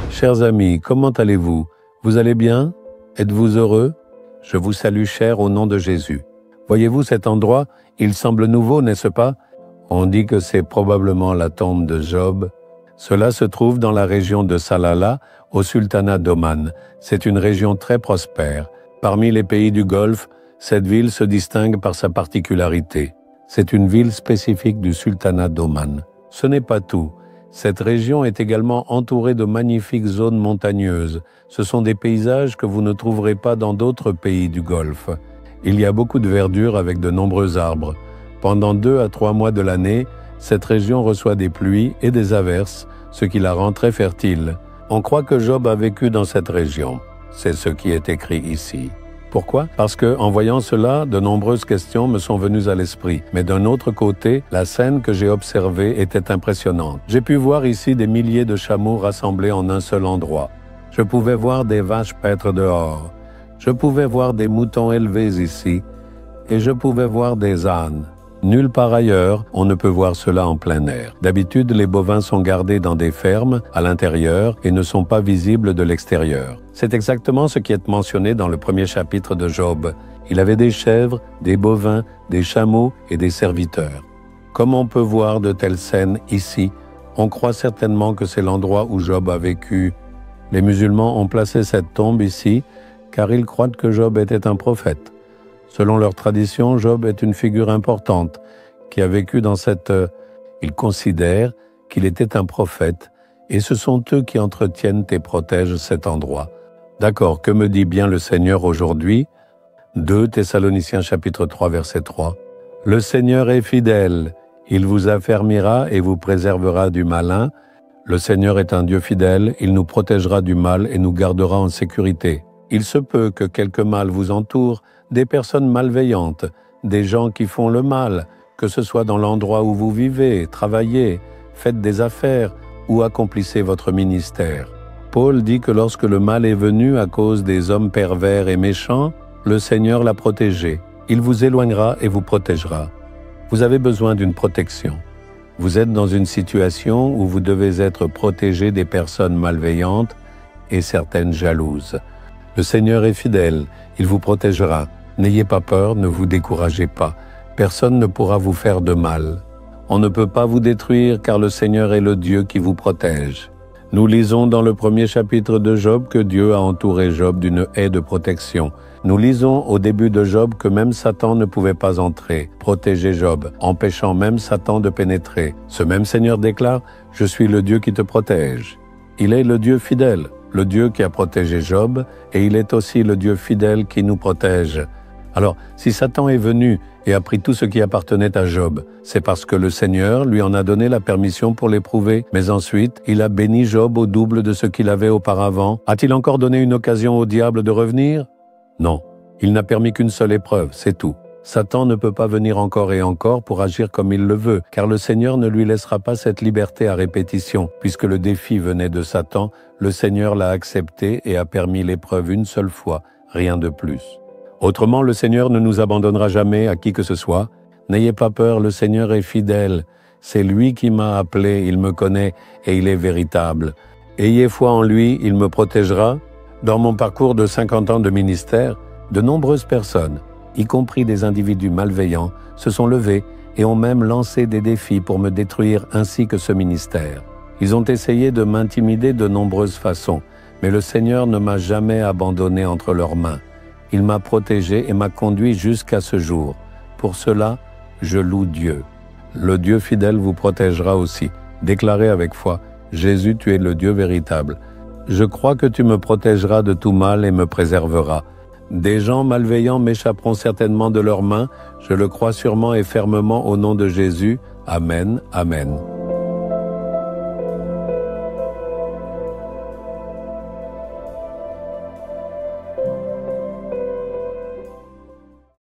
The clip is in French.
Chers amis, comment allez-vous? Vous allez bien? Êtes-vous heureux? Je vous salue, chers, au nom de Jésus. Voyez-vous cet endroit? Il semble nouveau, n'est-ce pas? On dit que c'est probablement la tombe de Job. Cela se trouve dans la région de Salalah, au sultanat d'Oman. C'est une région très prospère. Parmi les pays du Golfe, cette ville se distingue par sa particularité. C'est une ville spécifique du sultanat d'Oman. Ce n'est pas tout. Cette région est également entourée de magnifiques zones montagneuses. Ce sont des paysages que vous ne trouverez pas dans d'autres pays du Golfe. Il y a beaucoup de verdure avec de nombreux arbres. Pendant 2 à 3 mois de l'année, cette région reçoit des pluies et des averses, ce qui la rend très fertile. On croit que Job a vécu dans cette région. C'est ce qui est écrit ici. Pourquoi? Parce que, en voyant cela, de nombreuses questions me sont venues à l'esprit. Mais d'un autre côté, la scène que j'ai observée était impressionnante. J'ai pu voir ici des milliers de chameaux rassemblés en un seul endroit. Je pouvais voir des vaches paître dehors. Je pouvais voir des moutons élevés ici. Et je pouvais voir des ânes. Nulle part ailleurs, on ne peut voir cela en plein air. D'habitude, les bovins sont gardés dans des fermes, à l'intérieur, et ne sont pas visibles de l'extérieur. C'est exactement ce qui est mentionné dans le premier chapitre de Job. Il avait des chèvres, des bovins, des chameaux et des serviteurs. Comme on peut voir de telles scènes ici, on croit certainement que c'est l'endroit où Job a vécu. Les musulmans ont placé cette tombe ici, car ils croient que Job était un prophète. Selon leur tradition, Job est une figure importante qui a vécu dans cette... Ils considèrent qu'il était un prophète et ce sont eux qui entretiennent et protègent cet endroit. D'accord, que me dit bien le Seigneur aujourd'hui? 2 Thessaloniciens chapitre 3 verset 3. Le Seigneur est fidèle, il vous affermira et vous préservera du malin. Le Seigneur est un Dieu fidèle, il nous protégera du mal et nous gardera en sécurité. Il se peut que quelque mal vous entoure, des personnes malveillantes, des gens qui font le mal, que ce soit dans l'endroit où vous vivez, travaillez, faites des affaires ou accomplissez votre ministère. Paul dit que lorsque le mal est venu à cause des hommes pervers et méchants, le Seigneur l'a protégé. Il vous éloignera et vous protégera. Vous avez besoin d'une protection. Vous êtes dans une situation où vous devez être protégé des personnes malveillantes et certaines jalouses. Le Seigneur est fidèle, il vous protégera. N'ayez pas peur, ne vous découragez pas. Personne ne pourra vous faire de mal. On ne peut pas vous détruire car le Seigneur est le Dieu qui vous protège. Nous lisons dans le premier chapitre de Job que Dieu a entouré Job d'une haie de protection. Nous lisons au début de Job que même Satan ne pouvait pas entrer, protéger Job, empêchant même Satan de pénétrer. Ce même Seigneur déclare « Je suis le Dieu qui te protège ». Il est le Dieu fidèle, le Dieu qui a protégé Job, et il est aussi le Dieu fidèle qui nous protège. Alors, si Satan est venu et a pris tout ce qui appartenait à Job, c'est parce que le Seigneur lui en a donné la permission pour l'éprouver. Mais ensuite, il a béni Job au double de ce qu'il avait auparavant. A-t-il encore donné une occasion au diable de revenir? Non, il n'a permis qu'une seule épreuve, c'est tout. Satan ne peut pas venir encore et encore pour agir comme il le veut, car le Seigneur ne lui laissera pas cette liberté à répétition. Puisque le défi venait de Satan, le Seigneur l'a accepté et a permis l'épreuve une seule fois, rien de plus. Autrement, le Seigneur ne nous abandonnera jamais à qui que ce soit. N'ayez pas peur, le Seigneur est fidèle. C'est lui qui m'a appelé, il me connaît et il est véritable. Ayez foi en lui, il me protégera. Dans mon parcours de 50 ans de ministère, de nombreuses personnes, y compris des individus malveillants, se sont levés et ont même lancé des défis pour me détruire ainsi que ce ministère. Ils ont essayé de m'intimider de nombreuses façons, mais le Seigneur ne m'a jamais abandonné entre leurs mains. Il m'a protégé et m'a conduit jusqu'à ce jour. Pour cela, je loue Dieu. Le Dieu fidèle vous protégera aussi. Déclarez avec foi, Jésus, tu es le Dieu véritable. Je crois que tu me protégeras de tout mal et me préserveras. Des gens malveillants m'échapperont certainement de leurs mains. Je le crois sûrement et fermement au nom de Jésus. Amen, Amen.